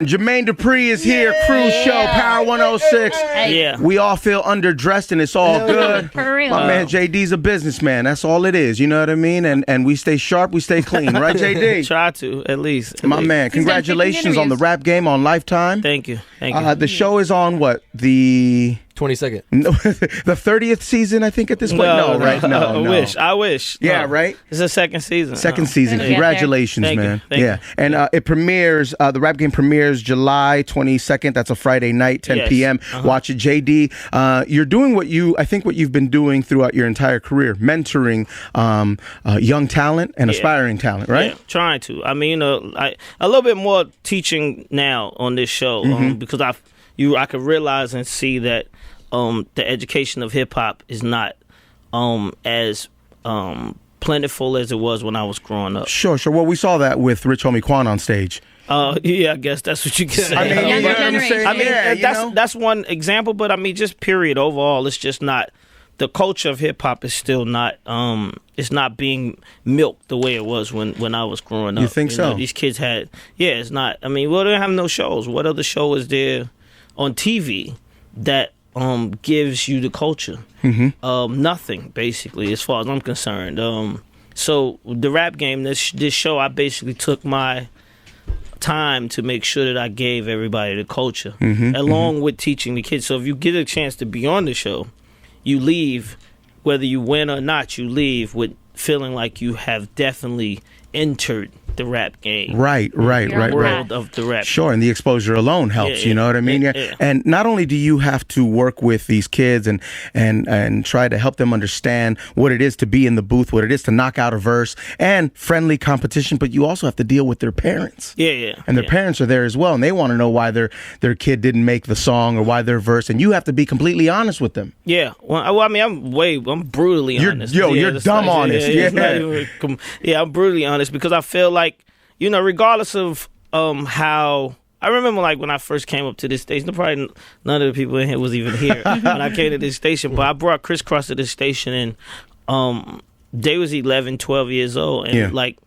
Jermaine Dupri is here, Cruz Show, Power 106. Yeah. We all feel underdressed and it's all good. For real. My man JD's a businessman. That's all it is. You know what I mean? And we stay sharp, we stay clean. Right, JD? Try to, at least. My man, congratulations on the rap game on Lifetime. Thank you. Thank you. The show is on what? The 22nd. No, the 30th season, I think, at this point. No, right? No, I wish. Yeah, No. right? It's the second season. Second season. Gonna get Congratulations, there. man. Thank you. And it premieres, the rap game premieres July 22nd. That's a Friday night, 10 Yes. p.m. Watch it. JD, you're doing what you've been doing throughout your entire career, mentoring young talent and aspiring talent, right? Yeah, trying to. I mean, a little bit more teaching now on this show because I could realize and see that the education of hip hop is not as plentiful as it was when I was growing up. Sure. Well, we saw that with Rich Homie Quan on stage. Yeah, I guess that's what you can say. I mean, you know what I'm saying? I mean, Yeah, that's one example, but I mean, just period. Overall, it's just not. The culture of hip hop is still not. It's not being milked the way it was when I was growing up. You think so? These kids had. Yeah, it's not. I mean, well, they don't have no shows. What other show is there on TV that gives you the culture? Nothing, basically, as far as I'm concerned. So the rap game, this show, I basically took my time to make sure that I gave everybody the culture, along with teaching the kids. So if you get a chance to be on the show, you leave, whether you win or not, you leave with feeling like you have definitely entered the rap game. Right. World of the rap. Sure, and the exposure alone helps. Yeah, you know what I mean? yeah. And not only do you have to work with these kids and try to help them understand what it is to be in the booth, what it is to knock out a verse, and friendly competition, but you also have to deal with their parents. Yeah. And their parents are there as well, and they want to know why their kid didn't make the song or why their verse, and you have to be completely honest with them. Yeah. Well, I mean, I'm brutally honest. You're dumb honest. I'm brutally honest because I feel like, regardless of how. I remember like when I first came up to this station, probably none of the people in here was even here when I came to this station, but I brought Chris Cross to this station and they was 11, 12 years old and like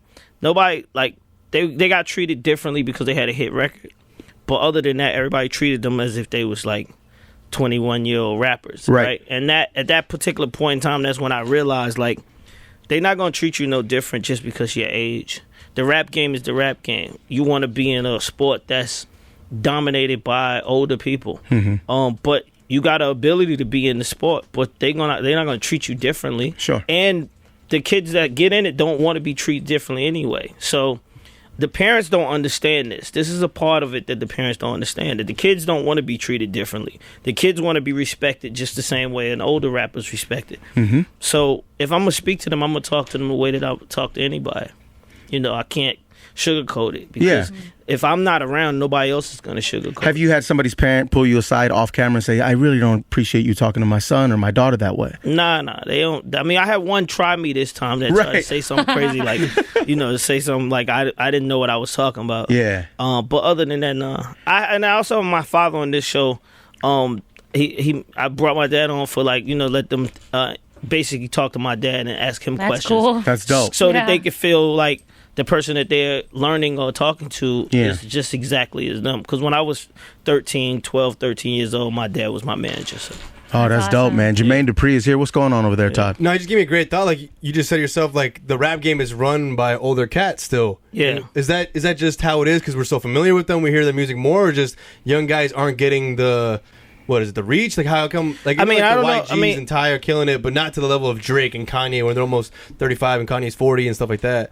nobody, like they got treated differently because they had a hit record. But other than that, everybody treated them as if they was like 21-year-old rappers. Right. And that at that particular point in time, that's when I realized like they're not going to treat you no different just because your age. The rap game is the rap game. You want to be in a sport that's dominated by older people. But you got the ability to be in the sport, but they're not gonna treat you differently. Sure. And the kids that get in it don't want to be treated differently anyway. So the parents don't understand this. This is a part of it that the parents don't understand. That the kids don't want to be treated differently. The kids want to be respected just the same way an older rapper's respected. So if I'm gonna speak to them, I'm gonna talk to them the way that I would talk to anybody. I can't sugarcoat it because if I'm not around, nobody else is going to sugarcoat it. Have you had somebody's parent pull you aside off camera and say, I really don't appreciate you talking to my son or my daughter that way? Nah, they don't. I mean, I had one try me this time that tried to say something crazy like, to say something like I didn't know what I was talking about. Yeah. But other than that, nah. I also have my father on this show. I brought my dad on for like, let them basically talk to my dad and ask him questions. Cool. That's dope. So that they could feel like the person that they're learning or talking to is just exactly as them. Because when I was 13 years old, my dad was my manager. So. Oh, that's dope, man. Jermaine Dupri is here. What's going on over there, Todd? No, you just gave me a great thought. Like you just said yourself, like the rap game is run by older cats still. Yeah. Is that just how it is because we're so familiar with them? We hear their music more, or just young guys aren't getting the reach? Like how come? Like I mean, I don't know. YGs and Ty are killing it, but not to the level of Drake and Kanye, where they're almost 35 and Kanye's 40 and stuff like that.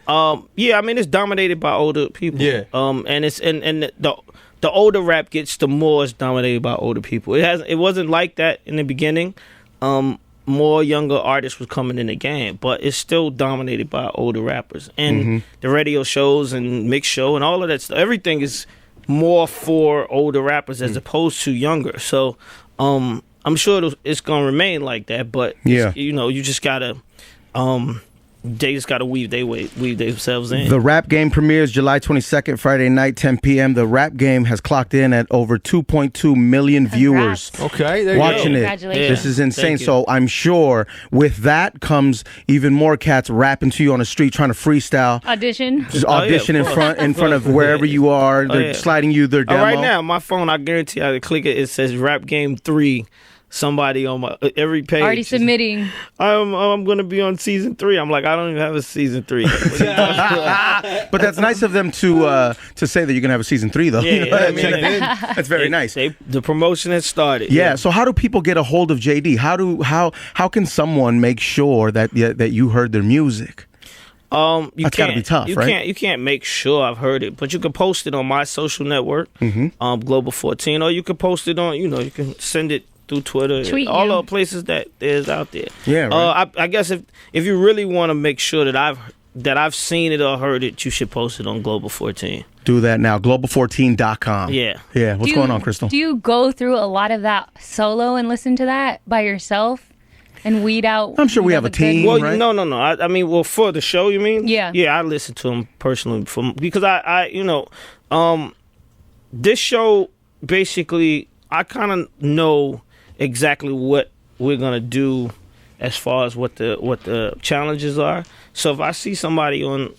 Yeah, I mean it's dominated by older people. Yeah. And it's and the older rap gets, the more it's dominated by older people. It wasn't like that in the beginning. More younger artists was coming in the game, but it's still dominated by older rappers. And the radio shows and mix show and all of that stuff. Everything is more for older rappers as opposed to younger. So I'm sure it's gonna remain like that, but you just gotta they just got to weave themselves in. The Rap Game premieres July 22nd, Friday night, 10 p.m. The Rap Game has clocked in at over 2.2 million viewers. Okay, there you Watching go. it. Congratulations. This is insane. Thank you. So I'm sure with that comes even more cats rapping to you on the street trying to freestyle. Audition. Just Oh, yeah, audition of course. in front of wherever you are. They're yeah. sliding you their demo. Right now, my phone, I guarantee I click it. It says Rap Game 3. Somebody on my every page. Already submitting. I'm going to be on season 3. I'm like, I don't even have a season 3. But that's nice of them to say that you're gonna have a season 3, though. Yeah, You know what I mean? yeah. That's very nice. The promotion has started. Yeah. So how do people get a hold of JD? How can someone make sure that you heard their music? You That's gotta be tough, right? You can't make sure I've heard it, but you can post it on my social network, Global 14, or you can post it on, you can send it through Twitter, Tweet all you. the places that is out there. Yeah, right. I guess if you really want to make sure that I've seen it or heard it, you should post it on Global 14. Do that now. Global14.com. Yeah. Yeah. What's going on, Crystal? Do you go through a lot of that solo and listen to that by yourself and weed out? I'm sure we have the a team. Well, right? no. I mean, for the show, you mean? Yeah. Yeah, I listen to them personally because this show basically I kind of know exactly what we're gonna do as far as what the challenges are. So if I see somebody on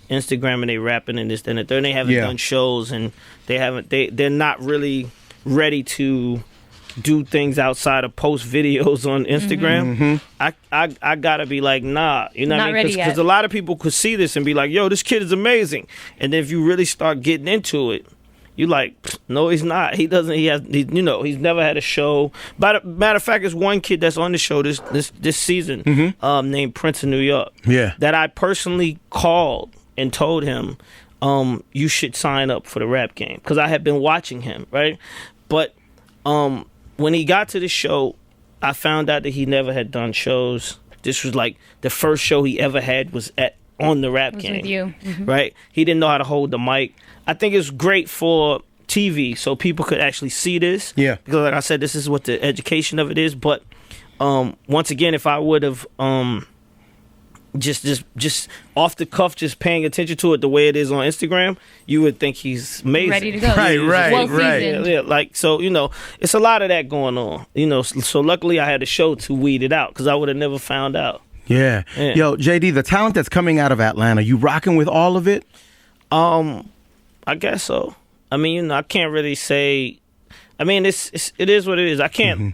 Instagram and they rapping and this, then they haven't done shows and they're not really ready to do things outside of post videos on Instagram. I gotta be like, nah, you know what I Not mean? ready yet. Because a lot of people could see this and be like, yo, this kid is amazing. And then if you really start getting into it, you like, no, he's not. He's never had a show. But matter of fact, there's one kid that's on the show this season named Prince of New York. Yeah. That I personally called and told him, you should sign up for the Rap Game because I had been watching him, right? But when he got to the show, I found out that he never had done shows. This was like the first show he ever had was on the Rap Was Game. with you. Right? He didn't know how to hold the mic. I think it's great for TV so people could actually see this. Yeah. Because like I said, this is what the education of it is. But once again, if I would have just off the cuff, just paying attention to it the way it is on Instagram, you would think he's amazing. Ready to go. Right. Well seasoned. Yeah, like so, it's a lot of that going on. So luckily I had a show to weed it out because I would have never found out. Yeah. Yeah. Yo, JD, the talent that's coming out of Atlanta, you rocking with all of it? I guess so. I mean, I can't really say. I mean, it is what it is. I can't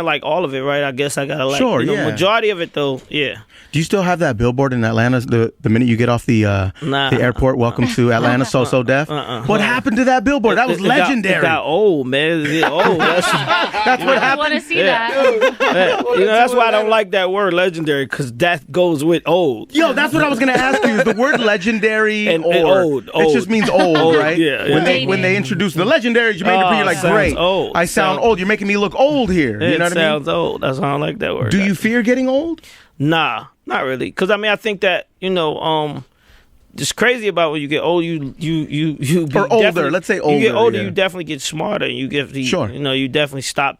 like all of it, right? I guess I gotta like majority of it though. Yeah. Do you still have that billboard in Atlanta the minute you get off the airport? Welcome to Atlanta, So Deaf. What happened to that billboard? That was legendary. It got old, man. That's what I happened. want to see Yeah. that. That's why I don't like that word legendary because that goes with old. Yo, that's what I was gonna ask you. Is the word legendary And or old. It just means old, right? Yeah. When they introduce the legendary Jermaine Dupri, you're like, sounds great. old. I sound old. You're making me look old here. You It know what I mean? sounds old. That's why I don't like that word. Do you fear getting old? Nah, not really. Because I mean, I think that it's crazy about when you get old. You Or older. Let's say older. You get older, yeah. you definitely get smarter. You get Sure. You definitely stop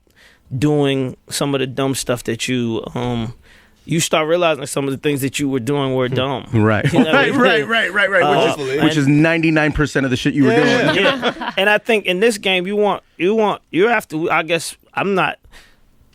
doing some of the dumb stuff that you start realizing some of the things that you were doing were dumb. Right. You know what I mean? Right. Hopefully. Which is 99% of the shit you were doing. Yeah. And I think in this game you have to, I guess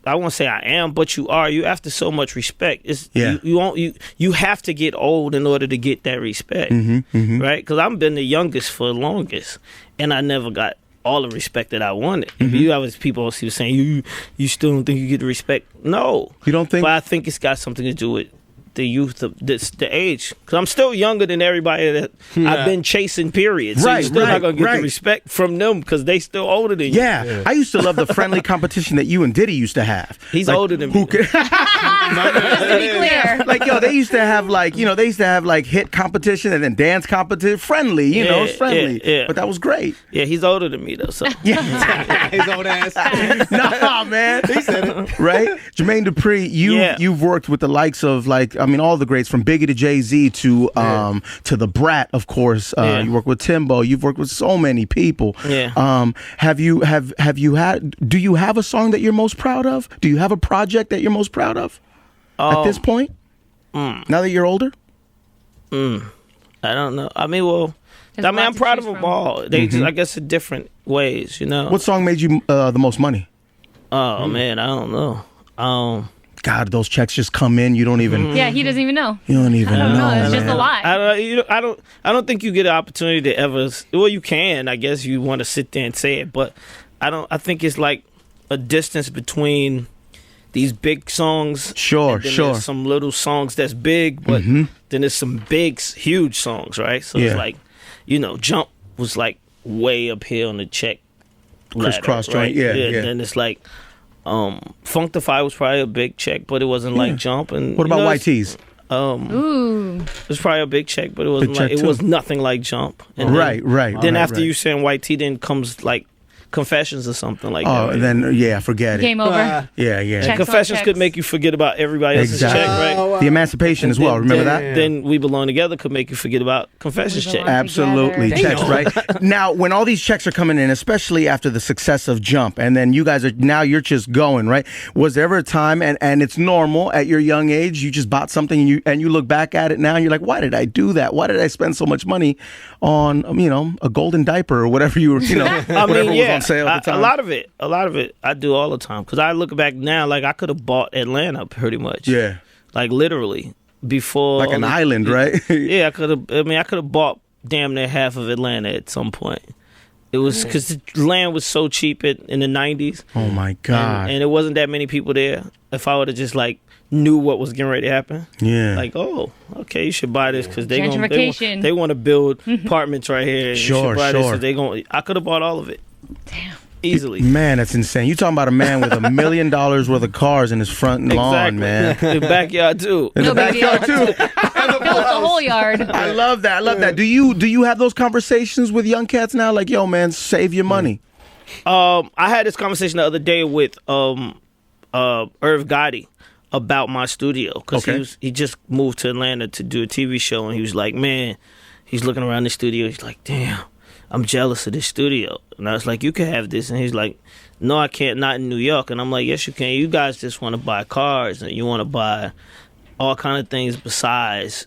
I won't say I am, but you are. You after so much respect. You have to get old in order to get that respect, right? Because I've been the youngest for the longest, and I never got all the respect that I wanted. You always people were saying you still don't think you get the respect. No, You don't think? but I think it's got something to do with the youth of the age. Because I'm still younger than everybody that I've been chasing. Period. So Right, you're still not gonna get right. the respect from them because they still older than you. Yeah. I used to love the friendly competition that you and Diddy used to have. He's Like, older than who me. could- Just to be clear. Like, yo, they used to have hit competition and then dance competition. Friendly, it's friendly. yeah. But that was great. Yeah, he's older than me though. So His old ass. Nah, man. He said it. Right? Jermaine Dupri, you've worked with the likes of all the greats from Biggie to Jay-Z to the Brat, of course. You work with Timbo. You've worked with so many people. Yeah. Do you have a song that you're most proud of? Do you have a project that you're most proud of at this point? Now that you're older? I don't know. I mean, well, There's I'm lots to proud of choose them from. all. They just, I guess, in different ways, you know. What song made you the most money? Oh man, I don't know. God, those checks just come in. You don't even. Yeah, he doesn't even know. You don't even I don't know. It's man. just a lot. I don't think you get an opportunity to ever. Well, you can. I guess you want to sit there and say it, but I don't. I think it's like a distance between these big songs. Sure, and then sure. There's some little songs that's big, but then there's some big, huge songs, right? So Yeah. it's like, Jump was like way up here on the check. Crisscross ladder, right? joint, yeah. Then it's like. Funkify was probably a big check, but it wasn't like Jump. And What about YT's? Ooh. it was probably a big check, but it wasn't check like it too. was nothing like Jump. And Right. Then right, after right. you saying YT, then comes like Confessions or something like Oh, that. then forget it. Game over. Yeah. Check. And Confessions Checks. could make you forget about everybody else's Exactly. check, right? The Emancipation as well. Remember that? Then We Belong Together could make you forget about Confessions We check. Belong Absolutely. Together. Checks, right? Now, when all these checks are coming in, especially after the success of Jump, and then you guys you're just going, right? Was there ever a time, and it's normal at your young age, you just bought something and you look back at it now and you're like, why did I do that? Why did I spend so much money on, a golden diaper or whatever you were, whatever was on sale at the time? A lot of it I do all the time because I look back now, like I could have bought Atlanta pretty much. Yeah. Like literally before. Like an island, right? Yeah, I could have bought damn near half of Atlanta at some point. It was because the land was so cheap in the 90s. Oh my God. And it wasn't that many people there. If I would have just like knew what was getting ready to happen. Yeah. Like, oh, okay, you should buy this because they Gentrification. they want to build apartments right here. And Sure, you should buy this, sure. so I could have bought all of it. Damn. Easily. Man, that's insane. You talking about a man with $1 million worth of cars in his front lawn, man. The backyard too. In No the big deal. backyard too. Built the whole yard. I love that. I love that. Do you have those conversations with young cats now? Like, yo, man, save your money. I had this conversation the other day with Irv Gotti about my studio because Okay. he just moved to Atlanta to do a TV show, and he was like, man, he's looking around the studio. He's like, damn, I'm jealous of this studio. And I was like, you can have this. And he's like, no, I can't, not in New York. And I'm like, yes, you can. You guys just want to buy cars and you want to buy all kind of things besides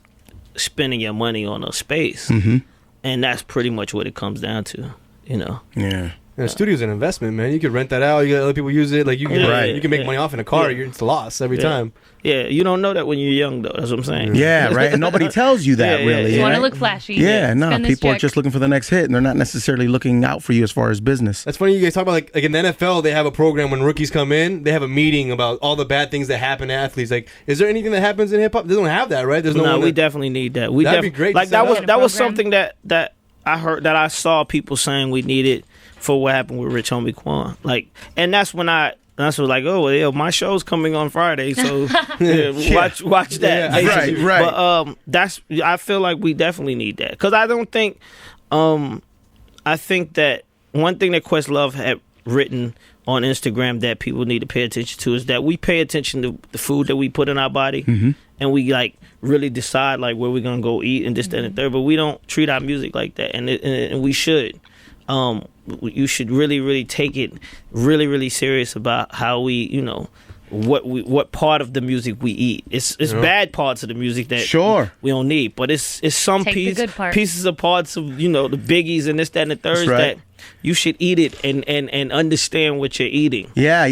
spending your money on a space. Mm-hmm. And that's pretty much what it comes down to, Yeah. And the studio's an investment, man. You could rent that out. You got other people use it. Like you can, Right. you can make money off in a car. Yeah. It's a loss every Yeah. time. Yeah, you don't know that when you're young, though. That's what I'm saying. Yeah, right. And nobody tells you that, Yeah, really. You yeah. want right? to look flashy. Yeah, no. Spend this People are check. just looking for the next hit, and they're not necessarily looking out for you as far as business. That's funny. You guys talk about like in the NFL, they have a program when rookies come in. They have a meeting about all the bad things that happen to athletes. Like, is there anything that happens in hip hop? They don't have that, right? There's no. No, one we that- definitely need that. That'd be great to Like set that was up. that was Program. something that I heard that I saw people saying we needed for what happened with Rich Homie Quan. Like, and that's when I like, oh, well, my show's coming on Friday, so watch that. Yeah. basically. Right. But I feel like we definitely need that because I don't think I think that one thing that Questlove had written on Instagram that people need to pay attention to is that we pay attention to the food that we put in our body, and we like really decide like where we're gonna go eat and this, that, and the third. But we don't treat our music like that, and we should. You should really take it really serious about how we, what part of the music we eat. It's bad parts of the music that Sure. we don't need, but it's some Take the good part. pieces of parts of the biggies and this, that, and the third right. that you should eat it and understand what you're eating. Yeah.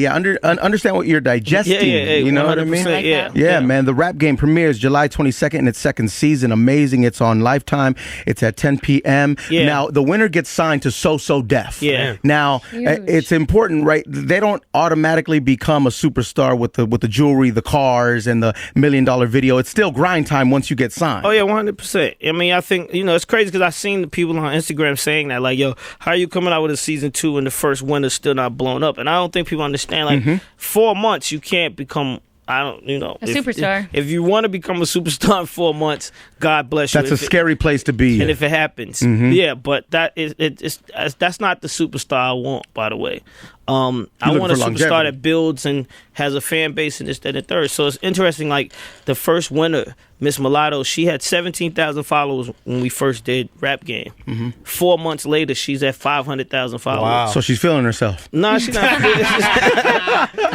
Understand what you're digesting. Yeah, you know what I mean? 100%, Like yeah, that. Yeah, man. The Rap Game premieres July 22nd in its second season. Amazing. It's on Lifetime. It's at 10 p.m. Yeah. Now, the winner gets signed to So Def. Yeah. Now, Huge. it's important, right? They don't automatically become a superstar with the jewelry, the cars, and the $1 million video. It's still grind time once you get signed. Oh yeah, 100%. I mean, I think it's crazy because I've seen the people on Instagram saying that, like, yo, how are you coming out with a season 2 and the first winner's still not blown up? And I don't think people understand. Like, 4 months you can't become. A superstar. If you want to become a superstar in 4 months, God bless you. That's a scary place to be. And if it happens, yeah, but that's not the superstar I want. By the way, I looking want a for superstar longevity. that builds and has a fan base and this, that, and the third. So it's interesting. Like the first winner, Miss Mulatto, she had 17,000 followers when we first did Rap Game. 4 months later, she's at 500,000 followers. Wow. So she's feeling herself. No, she's not.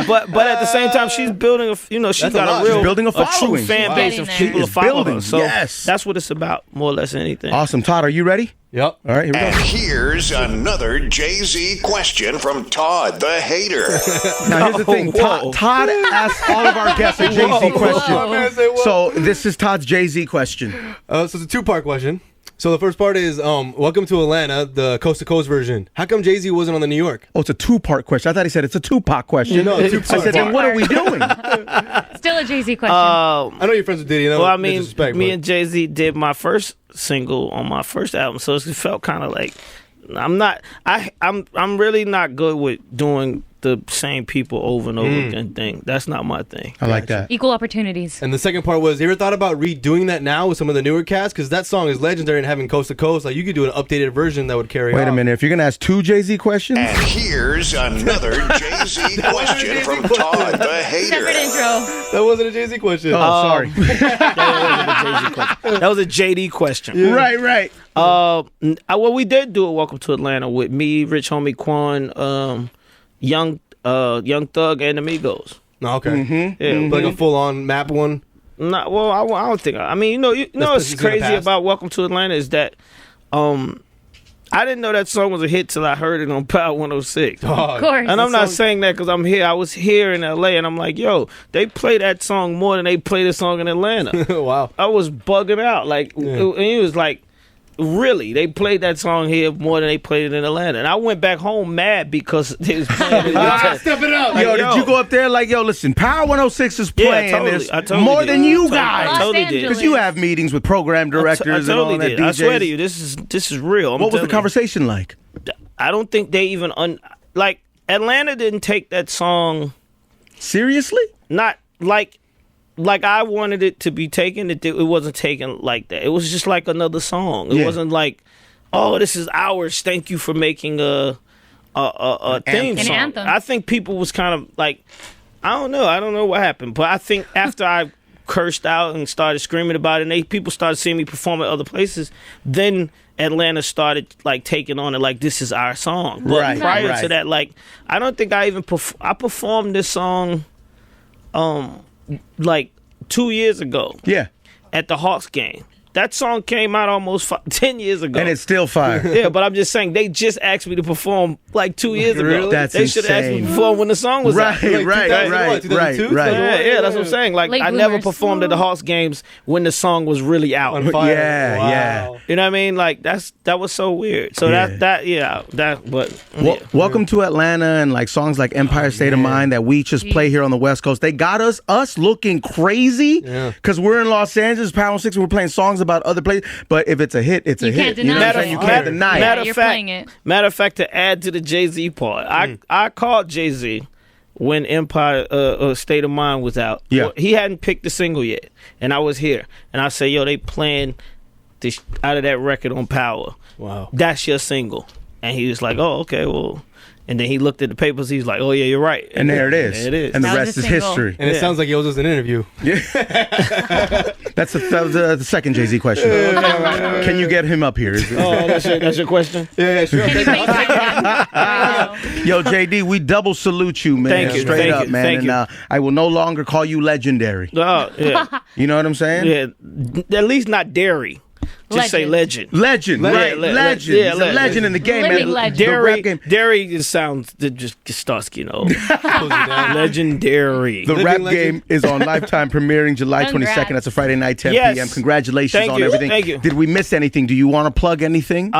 but at the same time, she's building a. You know, she's That's a got lot. a real She's building a true following. fan Wow. base of Getting people there. to follow building, her. So yes. that's what it's about, more or less than anything. Awesome. Todd, are you ready? Yep. All right, here we And go. here's another Jay-Z question from Todd the Hater. Now, here's the thing. Whoa. Todd asks all of our guests a Jay-Z Whoa. question. Whoa. Man, say whoa. So this is Todd's Jay-Z question. So it's a two-part question. So the first part is, welcome to Atlanta, the coast to coast version. How come Jay-Z wasn't on the New York? Oh, it's a two-part question. I thought he said it's a Tupac question. No, I two-part. said, then what are we doing? Still a Jay-Z question. I know you're friends with Diddy. Well, I mean, disrespect, me but- and Jay-Z did my first single on my first album, so it felt kind of like I'm really not good with doing the same people over and over again thing. That's not my thing. I like that. Equal opportunities. And the second part was, you ever thought about redoing that now with some of the newer cats? Because that song is legendary and having coast to coast. Like, you could do an updated version that would carry Wait a on. minute. If you're going to ask two Jay-Z questions, And here's another Jay-Z question from Todd the Separate Hater. intro. That wasn't a Jay-Z question. sorry. That was a JD question. Right. Well, we did do a Welcome to Atlanta with me, Rich Homie Quan, Young Thug, and Amigos. No, okay. Yeah, Like a full-on map one. Not well. I don't think. I mean, you know, That's what's in the crazy past. about Welcome to Atlanta is that, I didn't know that song was a hit till I heard it on Power 106. Of course. And I'm not song- saying that because I'm here. I was here in LA, and I'm like, yo, they play that song more than they play the song in Atlanta. Wow. I was bugging out. Like, and it was like, really, they played that song here more than they played it in Atlanta. And I went back home mad because they was playing it. Step it up. Yo, Yo. did you go up there like, yo, listen, Power 106 is Yeah, playing totally. this I totally more did. than you I guys? totally Los did. Angeles. Because you have meetings with program directors I and all totally that did. DJs. I swear to you, this is real. I'm What was the telling you. conversation like? I don't think they even like Atlanta didn't take that song Seriously? not like I wanted it to be taken. It wasn't taken like that. It was just like another song. It Yeah. wasn't like, oh, this is ours. Thank you for making a theme An song. anthem. I think people was kind of like, I don't know what happened, but I think after I cursed out and started screaming about it, and people started seeing me perform at other places, then Atlanta started like taking on it like this is our song. But Right, prior right. to that, like I don't think I even I performed this song like 2 years ago Yeah. at the Hawks game. That song came out almost 10 years ago. And it's still fire. yeah, but I'm just saying they just asked me to perform like 2 years ago. Really? That's they should have asked me insane. to perform when the song was out. Right, right, 2000, right, what, 2002? right. Yeah, that's what I'm saying. Like Late I never bloomers. performed at the Hawks games when the song was really out. On fire. Yeah, Wow. yeah. You know what I mean? Like that was so weird. So Yeah. but Well, yeah. welcome to Atlanta and like songs like Empire State of Mind that we just play here on the West Coast. They got us looking crazy Yeah. because we're in Los Angeles, Power 6, and we're playing songs about other places. But if it's a hit, it's a You hit. can't You know what deny I'm it. saying? You can't deny Yeah, it. you're playing it. Matter of fact, to add to the Jay-Z part, I called Jay-Z when Empire State of Mind was out. Yeah. Well, he hadn't picked the single yet, and I was here, and I said, "Yo, they playing this out of that record on Power. Wow. That's your single." And he was like, "Oh, okay, well." And then he looked at the papers. He's like, "Oh yeah, you're right." And there it is. There it is. And the That was rest a is single. history. And it Yeah. sounds like it was just an interview. That was the second Jay-Z question. Can you get him up here? Is it- Oh, that's your question. Yeah, sure. Can you FaceTime him? Yo, JD, we double salute you, man. Thank you, Straight thank up, you, man. thank And you. I will no longer call you legendary. Oh yeah, You know what I'm saying? yeah. At least not dairy. Just say legend. Legend, right? le- legend. yeah, He's a legend in the game, Living man. legend. The rap Dairy, game. dairy just sounds, it just starts getting old. Legendary. The Living rap legend. game is on Lifetime, premiering July 22nd. Congrats. That's a Friday night, 10 Yes. p.m. Congratulations Thank on you. everything. Thank you. Did we miss anything? Do you want to plug anything?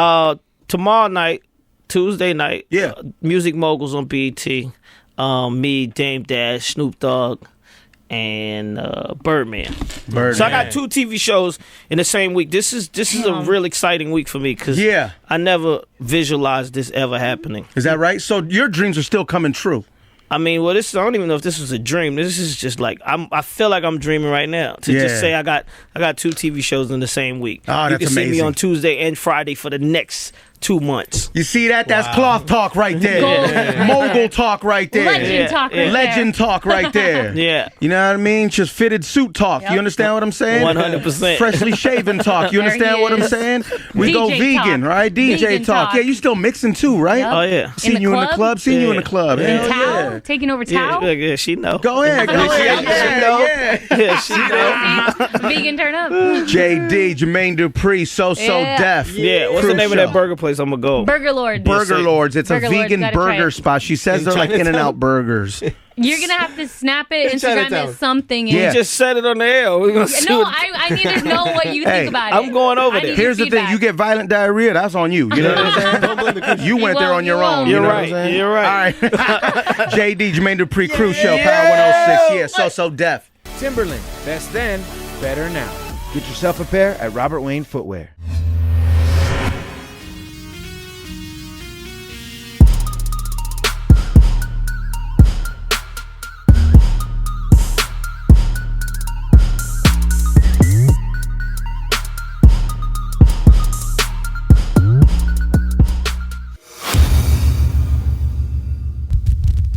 Tomorrow night, Tuesday night, Yeah. Music Moguls on BET. Me, Dame Dash, Snoop Dogg, and Birdman. So I got 2 TV shows in the same week. This is a real exciting week for me because Yeah. I never visualized this ever happening. Is that right? So your dreams are still coming true. I mean, well, I don't even know if this was a dream. This is just like I feel like I'm dreaming right now. To Yeah. just say I got 2 TV shows in the same week. Oh, you that's can see me amazing. on Tuesday and Friday for the next 2 months. You see that? That's cloth talk right there. Gold. Mogul talk right there. Legend talk right Legend talk right there. Yeah. You know what I mean? Just fitted suit talk. Yep. You understand what I'm saying? 100%. Freshly shaven talk. You There understand he what I'm is. saying? We go DJ vegan, talk. right? DJ Vegan talk. talk. Yeah, you still mixing too, right? Yep. Oh, yeah. Seen you in the club. Seen you in the club. Yeah. Hell Towel? yeah. Taking over Yeah, towel? yeah, she know. Go ahead. Go ahead. Yeah, she know. Vegan turn up. JD, Jermaine Dupri, So Yeah. Deaf. Yeah, what's the Cruise name of show. that burger place I'm going to go? Burger Lord. Burger Lords. It's Burger a Lords, vegan gotta try burger it. spot. She says In they're like Chinatown? In-N-Out burgers. You're going to have to snap it, In Instagram Chinatown. it, something. Yeah. Just said it on the air. We're gonna see No, what- I need to know what you Hey, think about it. I'm going over I there. need your Here's the thing. feedback. You get violent diarrhea, that's on you. You know what I'm saying? Don't blame the Cruz. You went there won't, on your you own. won't. You You're know right. What I'm saying? You're right. All right. JD, Jermaine Dupri, Cruise Show, Power 106. Yeah, So Deaf. Timberland, best then, better now. Get yourself a pair at Robert Wayne Footwear.